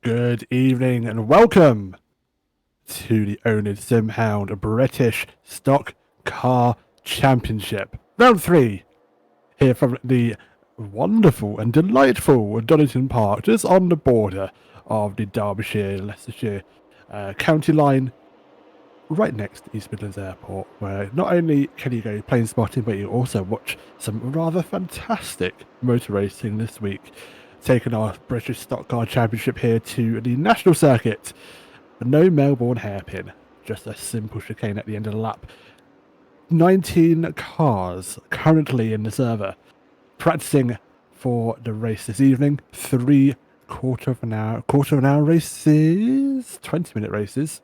Good evening and welcome to the oNiD Hound British Stock Car Championship. Round 3, here from the wonderful and delightful Donington Park, just on the border of the Derbyshire-Leicestershire county line, right next to East Midlands Airport, where not only can you go plane spotting, but you also watch some rather fantastic motor racing this week, taking our British Stock Car Championship here to the national circuit. No Melbourne hairpin, just a simple chicane at the end of the lap. 19 cars currently in the server, practicing for the race this evening. 3 quarter of an hour races, 20-minute races.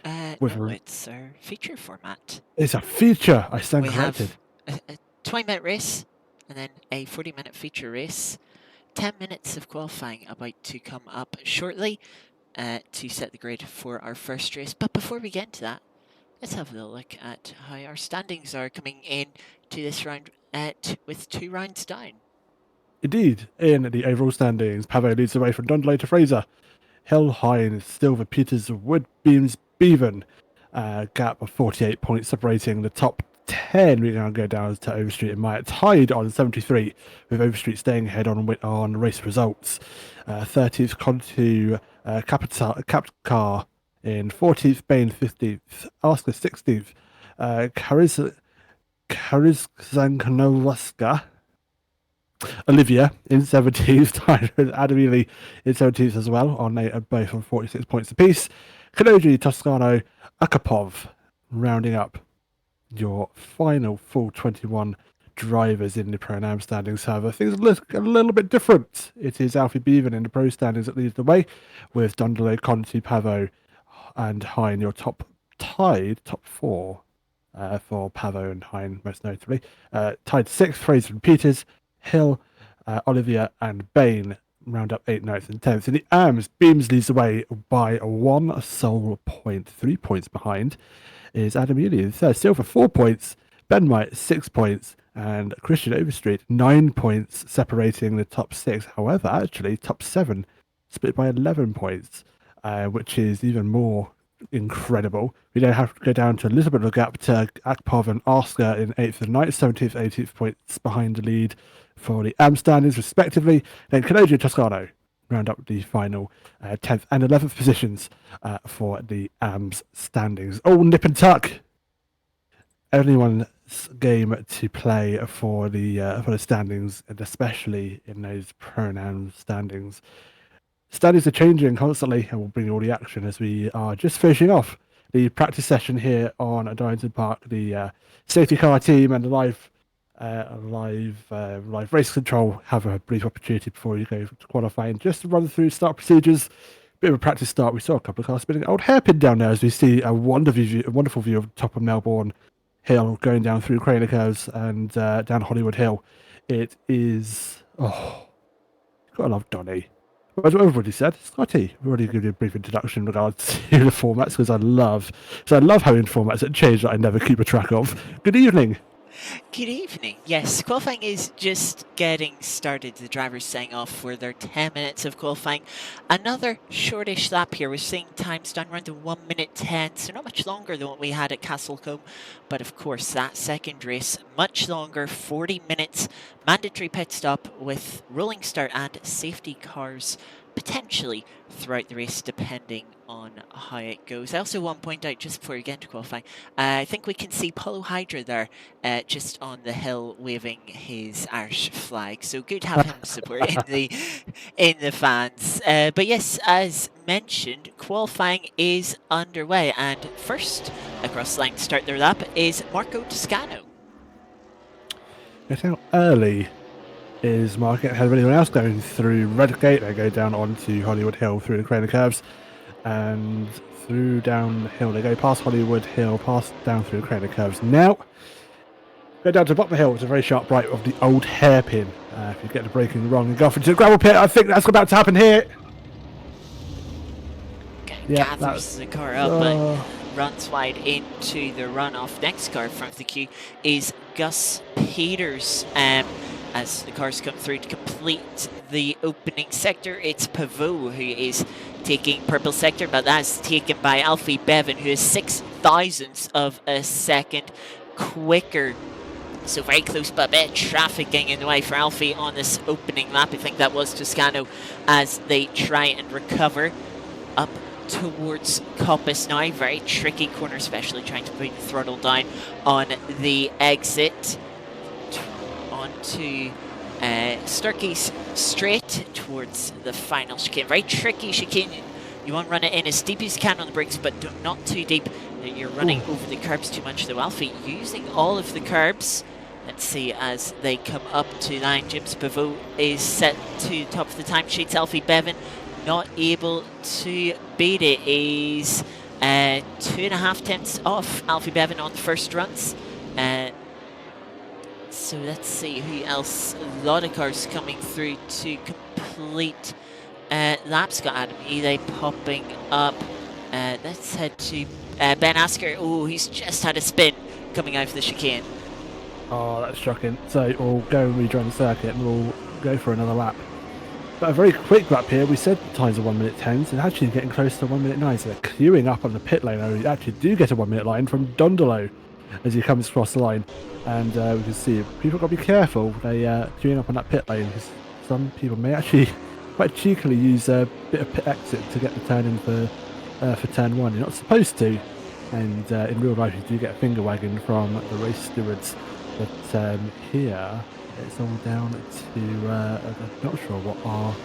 No, it's our feature format. It's a feature, I stand corrected. We have a 20-minute race and then a 40-minute feature race. 10 minutes of qualifying about to come up shortly to set the grid for our first race. But before we get into that, let's have a little look at how our standings are coming in to this round with 2 rounds down. Indeed, in the overall standings, Pavo leads the way from Dundee to Fraser. Hill, Hines, Silver, Peters, Wood, Beams, Bevan. Gap of 48 points separating the top 10. We're going to go down to Overstreet and Myatt, tied on 73, with Overstreet staying ahead on race results. 30th, Contu, Capcar in 14th, Bain 15th, Oscar 16th, Karizankonowaska, Olivia in 17th, tied with Adamili in 17th as well, both on 46 points apiece. Kanoji, Toscano, Akapov, rounding up your final full 21 drivers in the Pro-Am standings. However, things look a little bit different. It is Alfie Beaven in the Pro standings that leads the way, with Dundalo, Conti, Pavo, and Hine, your top 4 for Pavo and Hine, most notably. Tied 6th, Fraser and Peters, Hill, Olivier, and Bain round up 8th, 9th, and 10th. In the AMS, Beams leads the way by 1 sole point. 3 points behind is Adam Ely in third, still for 4 points. Ben White, 6 points, and Christian Overstreet, 9 points, separating the top 6. However, actually, top 7 split by 11 points, which is even more incredible. We then have to go down to a little bit of a gap to Akpov and Oscar in 8th and 9th, 17th, 18th points behind the lead for the AM standings, respectively. Then Canojo and Toscano round up the final 10th and 11th positions for the AMS standings. Oh, nip and tuck. Only one game to play for the standings, and especially in those Pro-Am standings. Standings are changing constantly, and we'll bring you all the action as we are just finishing off the practice session here on Donington Park. The safety car team and the live race control have a brief opportunity before you go to qualifying, just to run through start procedures. Bit of a practice start. We saw a couple of cars spinning. Old hairpin down there as we see a wonderful view of the top of Melbourne Hill going down through Craner Curves and down Hollywood Hill. It is, gotta love Donny. As what everybody said, Scotty, we've already given you a brief introduction in regards to the formats, because I love having formats that change that I never keep a track of. Good evening. Good evening. Yes, qualifying is just getting started. The drivers setting off for their 10 minutes of qualifying. Another shortish lap here. We're seeing times down around the 1 minute 10, so not much longer than what we had at Castlecombe. But of course, that second race, much longer, 40 minutes. Mandatory pit stop with rolling start and safety cars potentially throughout the race, depending on how it goes. I also want to point out, just before we get into qualifying, I think we can see Polo Hydra there, just on the hill, waving his Irish flag. So good to have him supporting in the fans. But yes, as mentioned, qualifying is underway, and first across the line to start their lap is Marco Toscano. Guess how early is Market ahead of anyone else going through Redgate? They go down onto Hollywood Hill through the Craner Curves and through down the hill. They go past Hollywood Hill, past down through the Craner Curves. Now, go down to the bottom of the hill. It's a very sharp right of the old hairpin. If you get the braking wrong and go off into the gravel pit, I think that's about to happen here. Gathers the car up and runs wide into the runoff. Next car in front of the queue is Gus Peters. As the cars come through to complete the opening sector, it's Pavot who is taking purple sector, but that's taken by Alfie Bevan, who is 6,000ths of a second quicker. So very close, but a bit of traffic getting in the way for Alfie on this opening lap. I think that was Toscano as they try and recover up towards Coppice now. Very tricky corner, especially trying to put the throttle down on the exit. Onto Sturkey's straight towards the final chicane. Very tricky chicane. You want to run it in as deep as you can on the brakes, but not too deep. You're running over the curbs too much, though. Alfie using all of the curbs. Let's see as they come up to line. James Pavot is set to the top of the timesheets. Alfie Bevan not able to beat it. He's 2.5 tenths off Alfie Bevan on the first runs. So let's see who else. A lot of cars coming through to complete laps. Got Adam Ely popping up. Let's head to Ben Asker. Oh, he's just had a spin coming out of the chicane. Oh, that's shocking. So we'll go and rejoin the circuit and we'll go for another lap. But a very quick lap here. We said the times are 1 minute 10, so actually getting close to 1 minute 9. So they're queuing up on the pit lane. We actually do get a 1 minute line from Dundalo as he comes across the line. And we can see people got to be careful. They queuing up on that pit lane, because some people may actually quite cheekily use a bit of pit exit to get the turn in for turn 1. You're not supposed to. And in real life, you do get a finger wagging from the race stewards. But here, it's all down to, I'm not sure what our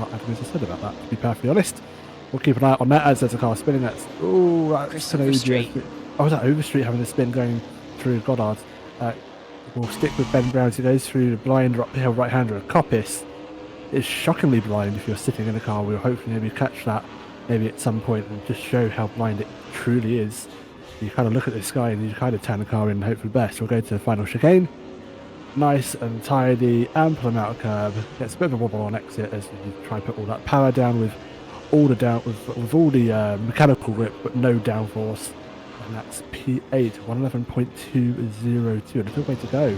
admins have said about that, to be perfectly honest. We'll keep an eye on that as there's a car spinning. That's Overstreet. Oh, was that Overstreet having a spin going through Goddard? We'll stick with Ben Brown as he goes through the blind uphill right-hander. Coppice is shockingly blind if you're sitting in a car. We'll hopefully maybe catch that maybe at some point and just show how blind it truly is. You kind of look at this guy and you kind of turn the car in and hope for the best. We'll go to the final chicane. Nice and tidy, ample amount of curb. Gets a bit of a wobble on exit as you try and put all that power down with all the mechanical grip, but no downforce. And that's P8, 111.202. A little way to go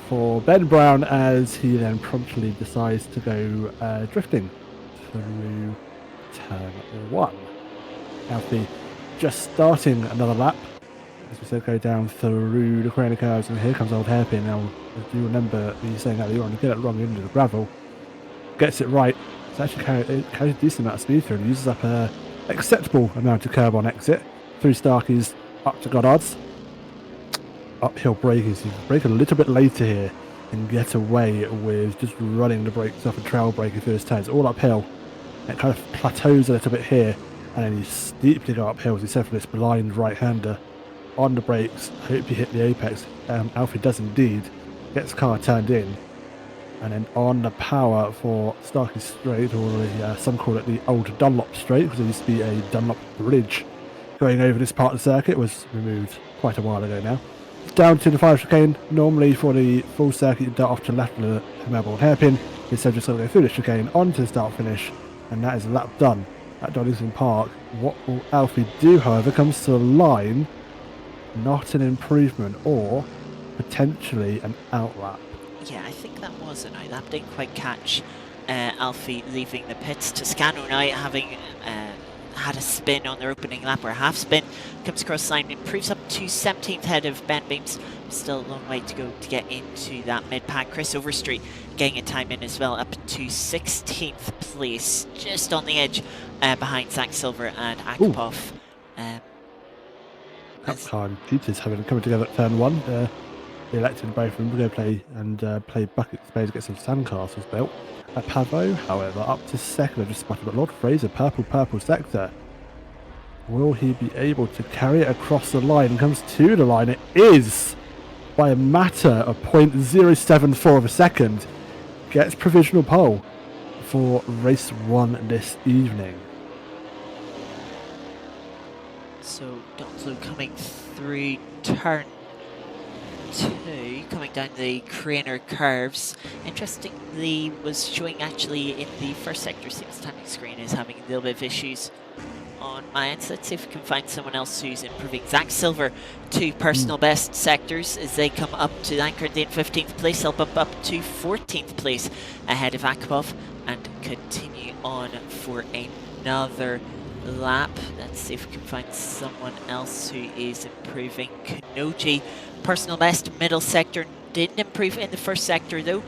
for Ben Brown as he then promptly decides to go drifting through turn 1. Alfie just starting another lap. As we said, go down through the corner curves, and here comes old Hairpin. Now, if you remember me saying that you're on to get it wrong into the gravel, gets it right. It's actually carries a decent amount of speed through and uses up an acceptable amount of curb on exit. Through Starkies up to Goddard's. Uphill braking, so you can brake a little bit later here and get away with just running the brakes off and trail braking through his turns. All uphill. It kind of plateaus a little bit here, and then you steeply go uphill, as you said, for this blind right-hander. On the brakes, hope you hit the apex. Alfie does indeed. Gets the car turned in. And then on the power for Starkey Straight, or some call it the old Dunlop Straight, because there used to be a Dunlop Bridge going over this part of the circuit. It was removed quite a while ago now. Down to the final chicane. Normally for the full circuit, you dart off to the left of the Melbourne hairpin. Instead, just going to go through the chicane onto the start finish, and that is a lap done at Donington Park. What will Alfie do, however, comes to the line. Not an improvement, or potentially an outlap. Yeah, I think that was an outlap. Didn't quite catch Alfie leaving the pits. Toscano now having had a spin on their opening lap, or a half spin, comes across the line, improves up to 17th head of Ben Beams. Still a long way to go to get into that mid-pack. Chris Overstreet getting a time in as well, up to 16th place, just on the edge behind Zach Silver and Akapov. Car and Peters having coming together at turn 1. They elected both of them to go play bucket space to get some sandcastles built. Pavo, however, up to second. I just spotted, but Lord Fraser, purple sector. Will he be able to carry it across the line? Comes to the line. It is by a matter of 0.074 of a second. Gets provisional pole for race 1 this evening. So Donzo coming through turn 2, coming down the Craner curves. Interestingly, was showing actually in the first sector, seems timing screen is having a little bit of issues on my end. So let's see if we can find someone else who's improving. Zach Silver, 2 personal best sectors as they come up to anchor in 15th place. They'll bump up to 14th place ahead of Akapov and continue on for another lap. Let's see if we can find someone else who is improving. Kanoji, personal best, middle sector, didn't improve in the first sector though.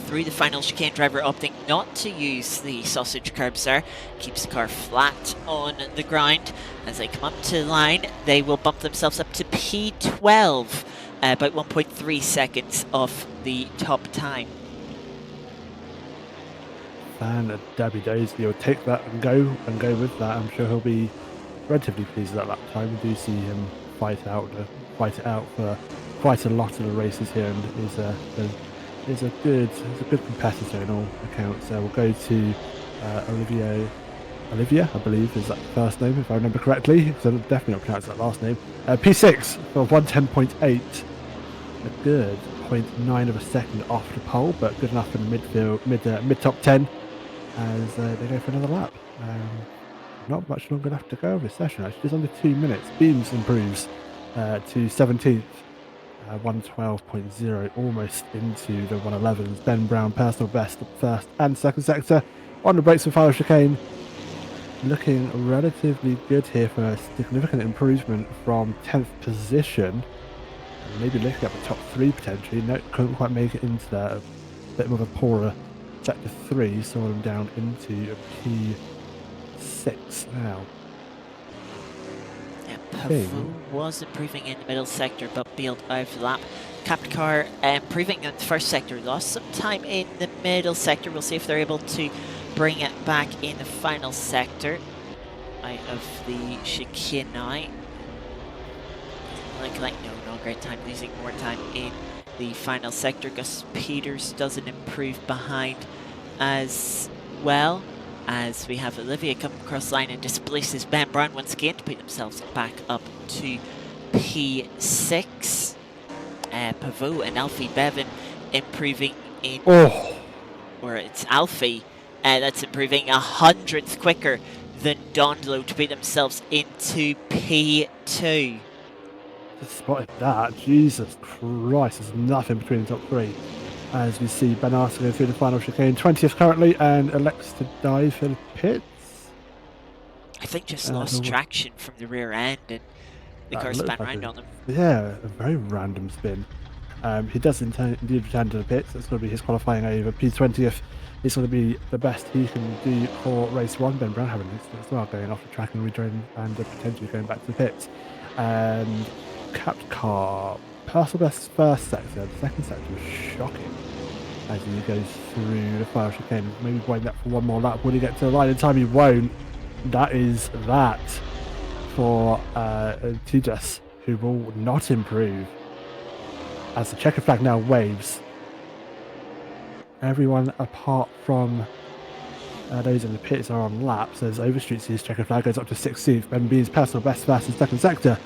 Through the final chicane, driver opting not to use the sausage curbs there. Keeps the car flat on the ground. As they come up to the line, they will bump themselves up to P12, about 1.3 seconds off the top time. And Dabby Daisy will take that and go with that. I'm sure he'll be relatively pleased with that lap time. We do see him fight it out for quite a lot of the races here, and is a good competitor in all accounts. We'll go to Olivia, I believe is that first name, if I remember correctly, because I'm definitely not pronouncing that last name. P6 for 110.8, a good 0.9 of a second off the pole, but good enough in the midfield, mid top 10. As they go for another lap. Not much longer left to go of this session, actually, just under 2 minutes. Beams improves to 17th, 112.0, almost into the 111s. Ben Brown, personal best, first and second sector. On the brakes for final chicane. Looking relatively good here for a significant improvement from 10th position. Maybe looking at the top 3 potentially. No, couldn't quite make it into that. A bit more of a poorer sector 3, saw him down into P6 now. Yeah, Pavo was improving in the middle sector, but bailed out of the lap. Capcar improving in the first sector, lost some time in the middle sector. We'll see if they're able to bring it back in the final sector out of the chicane now. look like no, not a great time, losing more time in the final sector. Gus Peters doesn't improve behind as well, as we have Olivia come across the line and displaces Ben Brown once again to put themselves back up to P6. Pavot and Alfie Bevan improving in... Or it's Alfie that's improving 100th quicker than Dondlo to put themselves into P2. Just spotted that. Jesus Christ, there's nothing between the top three. As we see Ben Arthur go through the final chicane, 20th currently, and elects to dive for the pits. I think just lost traction from the rear end, and the car span round on them. Yeah, a very random spin. He does indeed return to the pits. It's going to be his qualifying over. P20th is going to be the best he can do for race 1. Ben Brown having this as well, going off the track and rejoining and potentially going back to the pits. And capped car, personal best first sector. The second sector was shocking as he goes through the final chicane. Maybe waiting that for one more lap. Will he get to the line in time? He won't. That is that for Tejas, who will not improve. As the checker flag now waves, everyone apart from those in the pits are on laps. As Overstreet's his checker flag goes up to 16th. Ben B's personal best fast in second sector.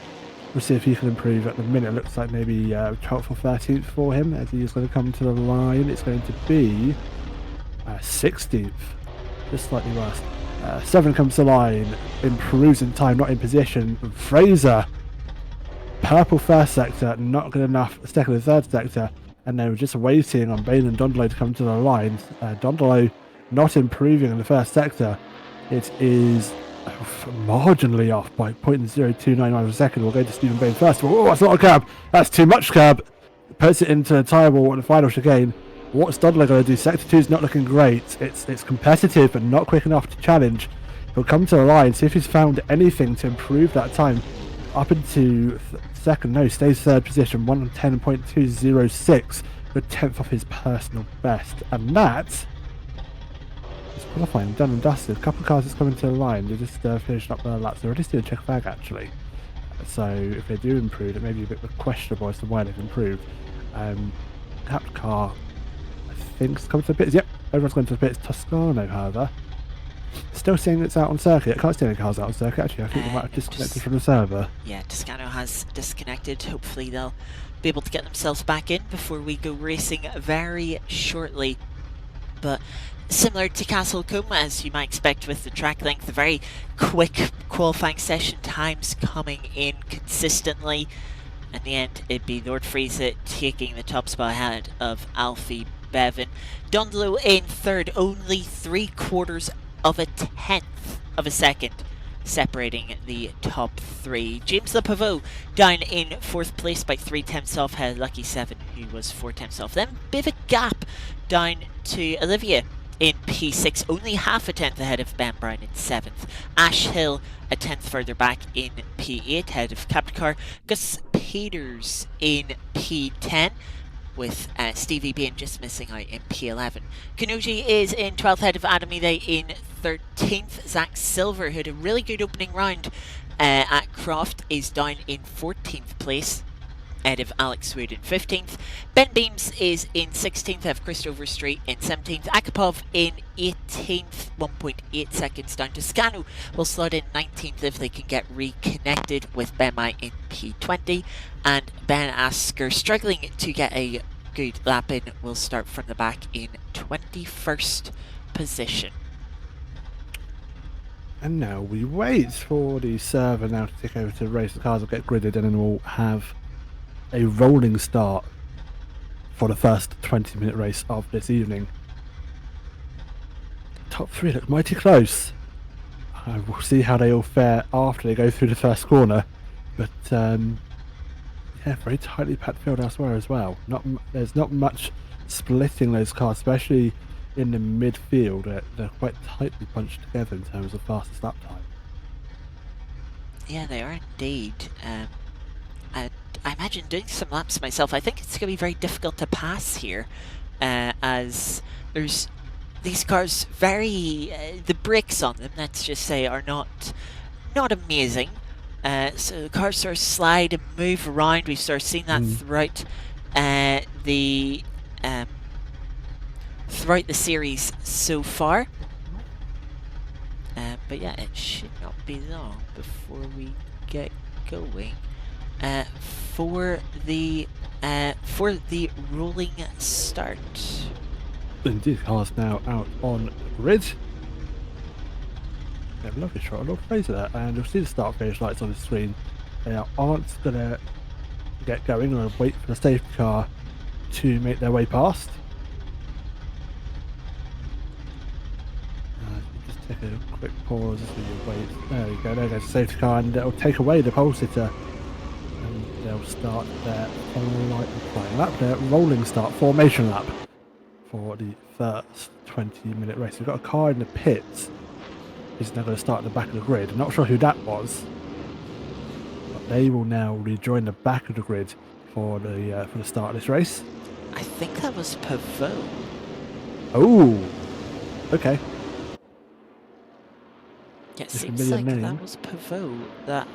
We'll see if he can improve. At the minute, it looks like maybe 12th or 13th for him, as he is going to come to the line. It's going to be 16th, just slightly worse. 7 comes to the line, improves in time, not in position. Fraser, purple first sector, not good enough, second and third sector, and then we're just waiting on Bain and Dondolo to come to the line. Dondolo not improving in the first sector. It is marginally off by 0.0299 of a second. We'll go to Stephen Bain first. Oh, that's not a curb. That's too much curb. Puts it into the tyre wall in the final chicane. What's Dondolo going to do? Sector 2 is not looking great. It's competitive, but not quick enough to challenge. He'll come to the line, see if he's found anything to improve that time. Up into second, no, stays third position, 110.206, with 10th off his personal best. And that is qualifying, done and dusted. A couple of cars just coming to the line, they're just finishing up their laps. They're already still a check flag actually. So if they do improve, it may be a bit questionable as to why they've improved. Capped car, I think, is coming to the pits. Yep, everyone's going to the pits. Toscano, however, still seeing it's out on circuit. I can't see any cars out on circuit actually. I think they might have disconnected from the server. Yeah, Toscano has disconnected. Hopefully they'll be able to get themselves back in before we go racing very shortly. But similar to Castlecombe, as you might expect with the track length, the very quick qualifying session times coming in consistently. In the end, it'd be Lord Friese taking the top spot ahead of Alfie Bevan. Dondolo in third, only 3/4 of a 10th of a second separating the top three. James Le Pavot down in 4th place by 3/10 off Lucky 7, who was 4/10 off. Then bit of a gap down to Olivia in P6, only half a 10th ahead of Ben Brown in 7th. Ash Hill a 10th further back in P8 ahead of Capcar. Gus Peters in P10, with Stevie Bain just missing out in P11. Kanoji is in 12th ahead of Adam Ide in 13th. Zach Silver, who had a really good opening round at Croft, is down in 14th place ahead of Alex Wood in 15th. Ben Beams is in 16th ahead of Christopher Street in 17th. Akapov in 18th, 1.8 seconds down. Toscano will slot in 19th if they can get reconnected with Bemai in P20. And Ben Asker, struggling to get a good lap in, will start from the back in 21st position. And now we wait for the server now to take over to the race. The cars will get gridded and then we'll have a rolling start for the first 20-minute race of this evening. Top 3 look mighty close. We'll see how they all fare after they go through the first corner. But yeah, very tightly packed field elsewhere as well. There's not much splitting those cars, especially in the midfield. They're quite tightly bunched together in terms of fastest lap time. Yeah, they are indeed. I imagine doing some laps myself, I think it's going to be very difficult to pass here, as there's these cars the brakes on them, let's just say, are not amazing. So the cars sort of slide and move around. We've sort of seen that throughout the series so far. But yeah, it should not be long before we get going for the rolling start. Indeed, cars now out on grid. Yeah, lovely shot, a little phrase of that, and you'll see the start finish lights on the screen. They aren't gonna get going or wait for the safety car to make their way past. Just take a quick pause as we wait. There we go, there goes the safety car, and it'll take away the pole sitter. And they'll start their flying lap, their rolling start formation lap for the first 20-minute race. We've got a car in the pits. He's now going to start at the back of the grid. I'm not sure who that was, but they will now rejoin the back of the grid for the start of this race. I think that was Pavot. Oh, okay. Yeah, it seems like that was Pavot. That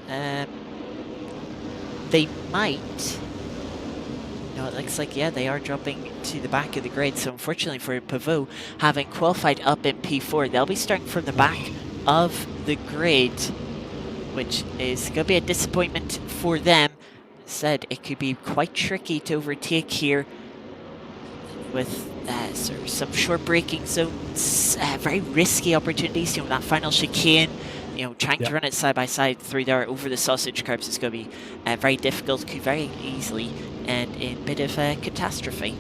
they might. No, it looks like, yeah, they are dropping to the back of the grid. So unfortunately for Pavot, having qualified up in P4, they'll be starting from the back of the grid, which is going to be a disappointment for them. Said it could be quite tricky to overtake here with sort of some short braking zones, very risky opportunities. You know, that final chicane, you know, trying to run it side by side through there over the sausage curbs is going to be very difficult, could very easily end in a bit of a catastrophe.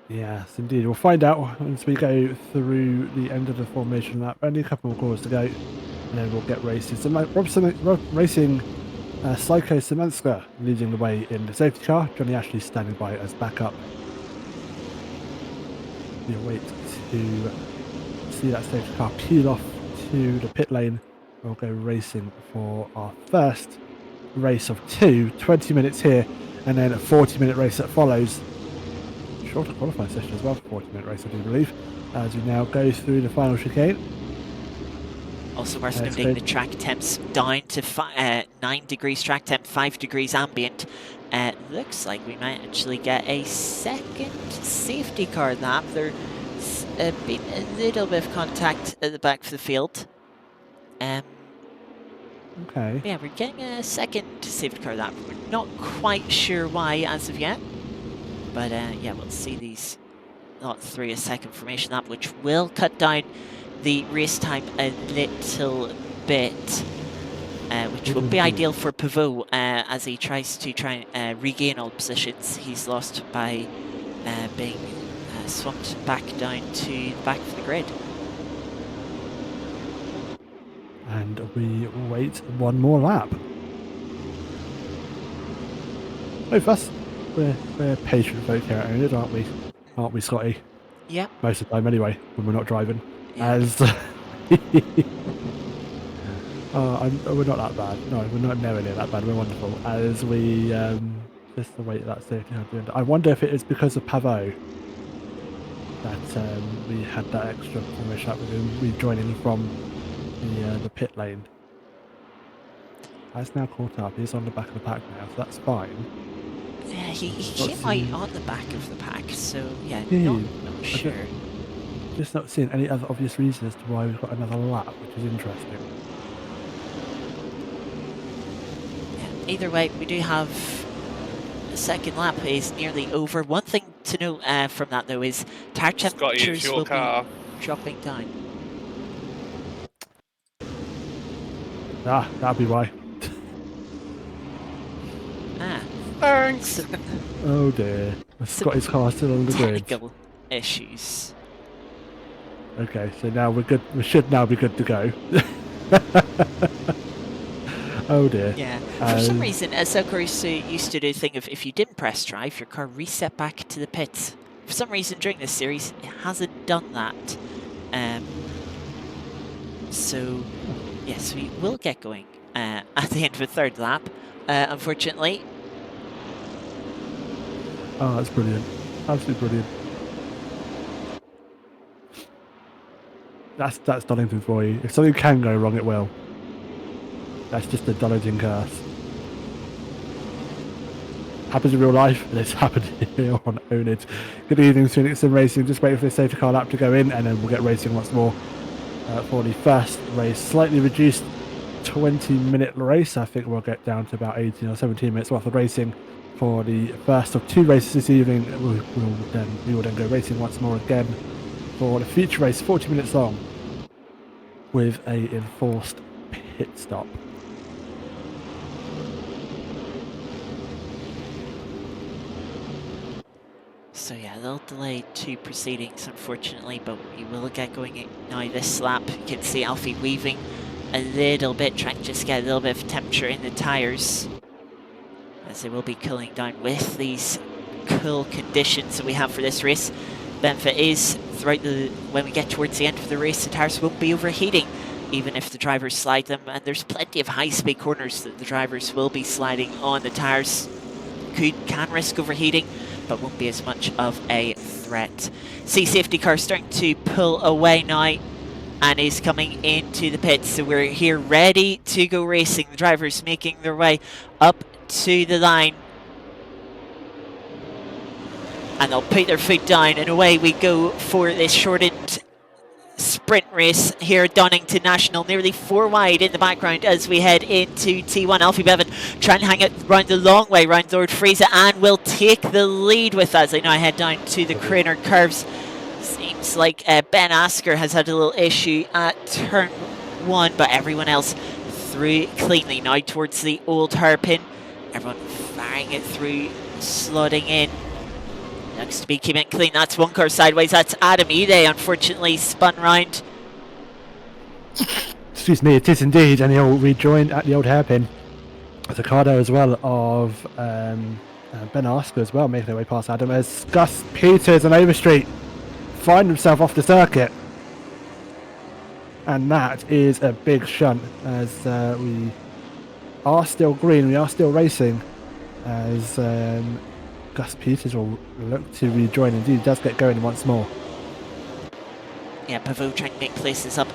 Yes, indeed. We'll find out once we go through the end of the formation lap. Only a couple more cores to go, and then we'll get racing. So racing Psycho Semenska leading the way in the safety car. Johnny Ashley standing by as backup. We'll wait to see that safety car peel off to the pit lane. We'll go racing for our first race of 20 minutes here, and then a 40-minute race that follows. Shorter qualifying session as well, 40-minute race I do believe, as we now go through the final chicane. Also worth noting the track temps down to 9 degrees track temp, 5 degrees ambient. Looks like we might actually get a second safety car lap. There's been a little bit of contact at the back of the field. Okay. Yeah, we're getting a second safety car lap. We're not quite sure why as of yet. But yeah, we'll see these lot 3 a second formation lap, which will cut down the race time a little bit, which will be ideal for Pavot as he tries to regain all positions he's lost by being swamped back down to the back of the grid. And we wait one more lap. Both us. We're patient folk here at oNiD, aren't we? Aren't we, Scotty? Yeah. Most of the time anyway, when we're not driving. Yeah. As we're not that bad. No, we're not nowhere near that bad. We're wonderful. As we just the way that safety had to. I wonder if it is because of Pavot that we had that extra formation up with him rejoining from the pit lane. That's now caught up. He's on the back of the pack now, so that's fine. Yeah, he came out on the back of the pack, so yeah, not sure. Just not seeing any other obvious reason as to why we've got another lap, which is interesting. Yeah, either way, we do have the second lap is nearly over. One thing to note from that though is tire temperatures will be dropping down. Ah, that'll be why. Thanks. Oh dear. Scotty's car still on the grid. Technical issues. Okay, so now we're good. We should now be good to go. Oh dear. Yeah. For some reason, Stockcar used to do the thing of if you didn't press drive, your car reset back to the pits. For some reason, during this series, it hasn't done that. So, yes, we will get going at the end of the third lap. Unfortunately. Oh, that's brilliant. Absolutely brilliant. That's Donington for you. If something can go wrong, it will. That's just the Donington curse. Happens in real life, and it's happened here on oNiD. Good evening, Phoenix Sim Racing. Just waiting for the safety car lap to go in, and then we'll get racing once more for the first race. Slightly reduced 20-minute race. I think we'll get down to about 18 or 17 minutes worth of racing for the first of 2 races this evening. We will then go racing once more again for the future race, 40 minutes long, with a enforced pit stop. So yeah, they'll delay 2 proceedings, unfortunately, but we will get going now this lap. You can see Alfie weaving a little bit, trying to just get a little bit of temperature in the tyres, as they will be cooling down with these cool conditions that we have for this race. Benefit is, when we get towards the end of the race, the tyres won't be overheating, even if the drivers slide them, and there's plenty of high-speed corners that the drivers will be sliding on. The tyres can risk overheating, but won't be as much of a threat. See safety car starting to pull away now and is coming into the pits. So we're here ready to go racing. The drivers making their way up to the line. And they'll put their foot down and away we go for this shortened sprint race here at Donington National. Nearly 4 wide in the background as we head into T1. Alfie Bevan trying to hang it round the long way round Lord Friese and will take the lead with us. They now head down to the Craner curves. Seems like Ben Asker has had a little issue at turn 1, but everyone else through cleanly now towards the old hairpin. Everyone firing it through, slotting in. Looks to be keeping it clean. That's one car sideways. That's Adam Ide, unfortunately spun round. Excuse me, it is indeed, and he'll rejoin at the old hairpin. There's a car there as well of Ben Asker as well, making their way past Adam, as Gus Peters and Overstreet find himself off the circuit. And that is a big shunt, as we are still green, we are still racing, as Gus Peters will look to rejoin. Indeed, he does get going once more. Yeah, Pavot trying to make places up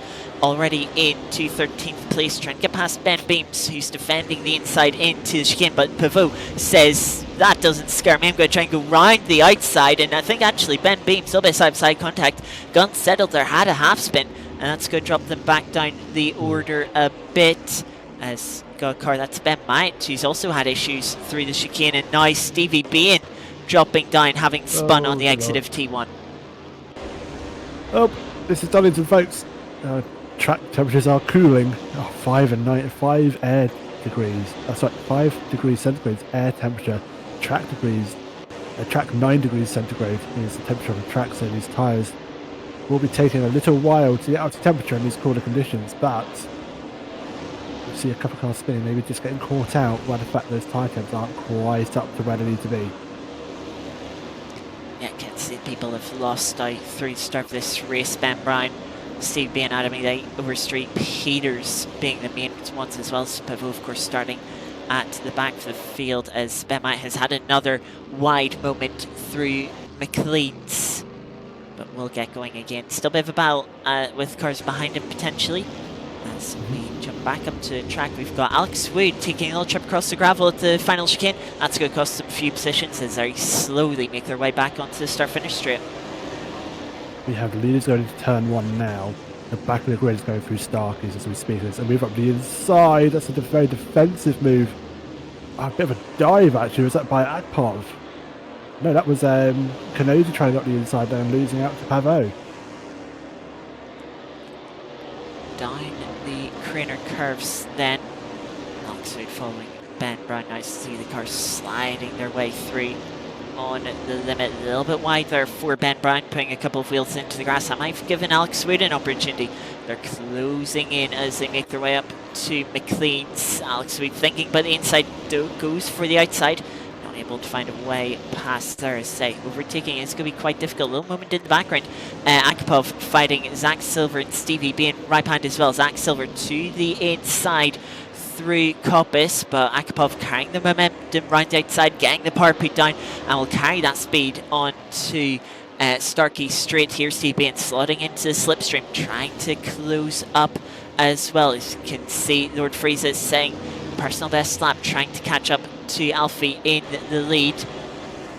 already into 13th place, trying to get past Ben Beams, who's defending the inside into the chicane, but Pavot says, that doesn't scare me, I'm going to try and go round the outside, and I think actually Ben Beams, a little bit side contact, gun settled there, had a half spin, and that's going to drop them back down the order a bit, as got a car, that's Ben Myatt, who's also had issues through the chicane, and now Stevie Bain dropping down, having spun on the exit of T1. Oh, this is Donington, folks. Track temperatures are cooling. 5 air degrees. Sorry, 5 degrees centigrade air temperature. Track 9 degrees centigrade is the temperature on the track, so these tyres will be taking a little while to get out to temperature in these cooler conditions, but we'll see a couple of cars spinning, maybe just getting caught out by the fact those tyre temps aren't quite up to where they need to be. Yeah, can see people have lost out through the start of this race. Ben Brown, Steve being Adam Ide, Overstreet, Peters being the main ones as well. So Pavot, of course, starting at the back of the field, as Ben Myatt has had another wide moment through McLean's. But we'll get going again. Still a bit of a battle with cars behind him potentially. As we jump back up to track, we've got Alex Wood taking a little trip across the gravel at the final chicane. That's going to cost them a few positions as they slowly make their way back onto the start-finish straight. We have the leaders going into turn 1 now. The back of the grid is going through Starkies as we speak. As they move up the inside, that's a very defensive move. A bit of a dive actually. Was that by Akpov? No, that was Kenosi trying to get up the inside there and losing out to Pavot. Down the Craner curves then. Alex Wood following Ben Brown. Nice to see the cars sliding their way through on the limit. A little bit wide there for Ben Brown, putting a couple of wheels into the grass. That might have given Alex Wood an opportunity. They're closing in as they make their way up to McLean's. Alex Wood thinking about the inside, goes for the outside. Not able to find a way past there. As say, overtaking is going to be quite difficult. A little moment in the background. Akapov fighting Zach Silver and Stevie being right behind as well. Zach Silver to the inside through Coppice, but Akapov carrying the momentum round the outside, getting the power put down, and will carry that speed on to Starkey straight here. Steve Bain slotting into the slipstream, trying to close up as well. As you can see, Lord Frieza is saying personal best lap, trying to catch up to Alfie in the lead,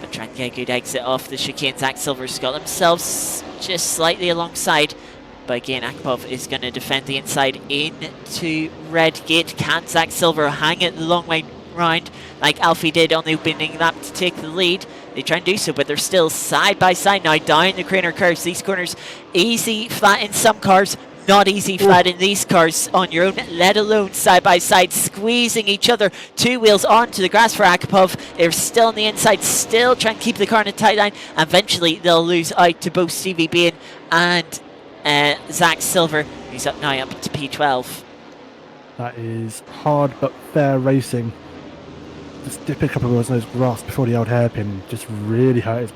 but trying to get a good exit off the chicane. Zach Silver's got themselves just slightly alongside, but again, Akpov is going to defend the inside into Red Gate. Can Zach Silver hang it the long way round like Alfie did on the opening lap to take the lead? They try and do so, but they're still side by side now down the corner curves. These corners easy flat in some cars, not easy flat in these cars on your own, let alone side by side, squeezing each other. Two wheels onto the grass for Akpov. They're still on the inside, still trying to keep the car in a tight line. Eventually, they'll lose out to both Stevie Bain and Zach Silver, who's up now up to P12. That is hard but fair racing. Just dip a couple of wheels on those grass before the old hairpin just really hurt his